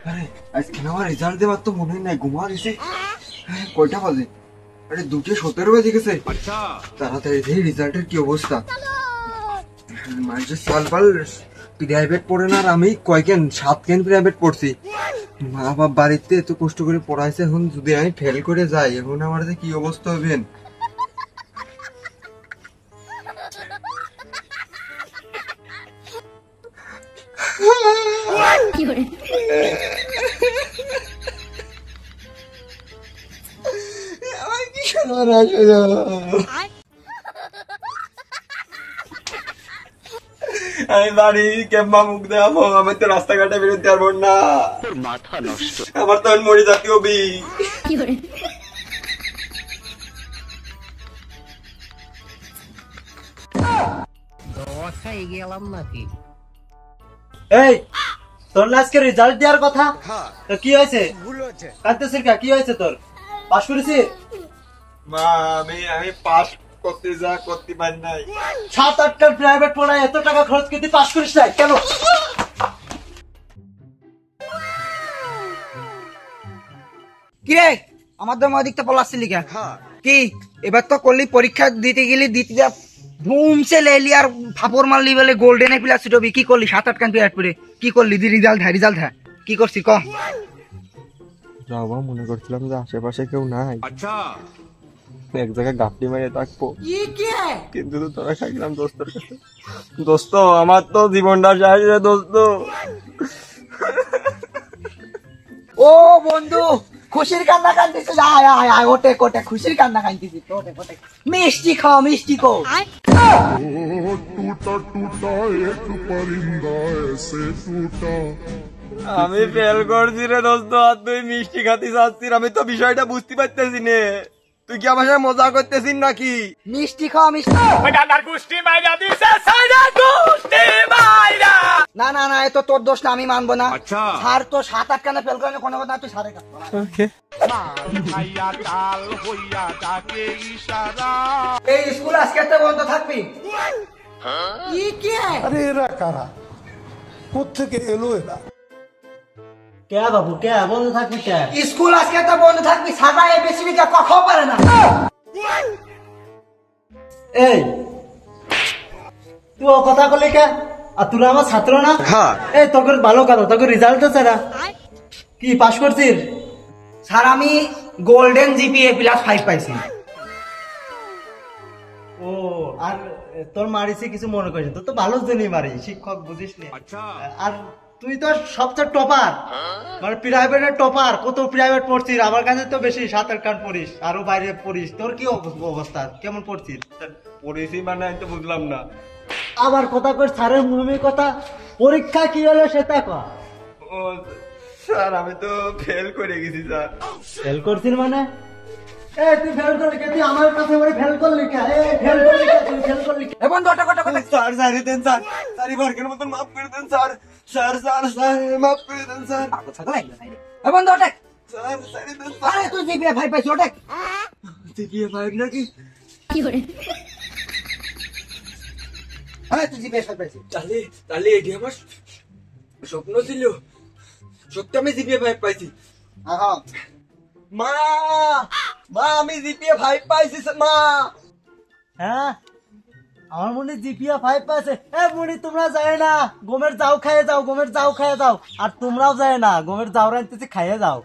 আরে আজকে আমার রেজাল্ট দেওয়ার তো মনে নাই, ঘুমা গেছে। কয়টা বাজে? আরে 2:17 বেজে গেছে। তাড়াতাড়ি দেখি রেজাল্টের কি অবস্থা। মানুষের সালপাল প্রাইভেট পড়ে না, আর আমি কয়কেন 7 কেন প্রাইভেট পড়ছি। মা বাপ বাড়িতে এত কষ্ট করে পড়াইছে, এখন যদি আমি ফেল করে যাই, এখন আমার যে কি অবস্থা হবেন। আমি বাড়ি কেম্বা মুখ দেখাবো, আমি তো রাস্তাঘাটে বেরোতে পারবো না, মাথা নষ্ট। আমার তো মরে জাতি হবি। এই তোর না আজকে রেজাল্ট দেওয়ার কথা, তো কি হয়েছে? কাঁদতেছিস কা? কি হয়েছে তোর? পাস করেছিস? মা আমি পাস করতে পারি নাই। 7-8 প্রাইভেট পড়ায় এত টাকা খরচ করে তুই পাস করিস নাই কেন? কিরে আমাদের দিকটা পলাচ্ছিলি কেন? কি এবার তো করলি পরীক্ষা দিতে গেলি, দিতে যা ধুমসে লেলি আর ফাপড় মারলি বলে গোল্ডেনে প্লাস ছবি। কি করলি 7-8 কান পিরিয়ড পরে? কি করলি? রিজাল্ট হ্যাঁ কি করছিস ক? বাবা মনে করছিলাম যে আশেপাশে কেউ নাই, এক জায়গায় গাপটি মারিয়ে থাকবো, কিন্তু তো তোরা খাইলাম দোস্তর কাছে। দোস্ত আমার তো জীবনটা শেষ রে দোস্ত। ও বন্ধু খুশির কান্না কান্দিছিস? আয় আয় আয়, ওটে কোটে খুশির কান্না কান্দিছিস, ওটে কোটে মিষ্টি খাও, মিষ্টি খাও। टूटा टूटा एक परिंदा ऐसे टूटा। আমি ফেল করছি রে দোস্ত, আর তুই মিষ্টি খাতি চাচ্ছিস। আমি তো বিষয়টা বুঝতে পারতেছি নে, তুই কি আমার সাথে মজা করতেছিস নাকি? মিষ্টি খাও, মিষ্টি। না না না, এ তো তোর দোষ না, আমি মানবো না। স্যার তো 7-8 কানে ফেল করে কোনো কথা, তুই সারে কাটবো। এই স্কুল আজকে তো বন্ধ থাকবি। अरे एरा कारा কোত্থেকে এলো এরা? কে বাবু কে বন্ধ থাকবি কে? স্কুল আজকে তো বন্ধ থাকবি, সাদা এ বেশি বিকা কখনো পারে না। এই তুই ও কথা বলি কে? আর তুই আমার ছাত্র না? এই তোকে ভালো কথা, তোকে রেজাল্ট আছে না? কি পাস করছিস? স্যার আমি গোল্ডেন জিপিএ প্লাস 5 পাইছি। ও আর তোর মারিছে কিছু মনে করিস? তোর তো ভালো জেনে মারি, শিক্ষক বুঝিস নি। আর তুই তো সবচেয়ে টপার, মানে প্রাইভেটের টপার। কত প্রাইভেট পড়ছিস? আমার কাছে তো বেশি 7-8 কান পড়িস, আরো বাইরে পড়িস। তোর কি অবস্থা, কেমন পড়ছিস? পড়েছি মানে আমি তো বুঝলাম না। আবার কথা কর স্যারের মুখে কথা। পরীক্ষা কি হলো সেটা কর। ও স্যার আমি তো ফেল করে গেছি স্যার। ফেল করছিস মানে? এই তুই ফেল করলি কে? তুই আমার কাছে বলে ফেল করলি কে? এই ফেল করলি কে? তুই ফেল করলি কে? এবং ওটা কথা কথা স্যার সারি দেন স্যার, সারি বারকের মতন মাফ করে দেন স্যার। স্যার স্যার স্যার মাফ করে দেন স্যার। কথা লাগবে না। এবং ওটা স্যার সারি দেন স্যার। আরে তুই জিপিএ 5 পাইছিস ওটা? জিপিএ 5 নাকি? আরে তুই জিপিএ 5 পাইছিস? তাহলে এটি আমার স্বপ্ন ছিল, সত্যি আমি জিপিএ 5 পাইছি। হ্যাঁ মা মা আমি জিপিএ 5 পাইছি মা। হ্যাঁ আমার মনে জিপিএ 5 পাইছে। এ বুড়ি তোমরা যায় না, গমের যাও খাইয়ে যাও, গমের যাও খাইয়ে যাও। আর তোমরাও যায় না, গমের যাও রাঁধতেছি খাইয়ে যাও।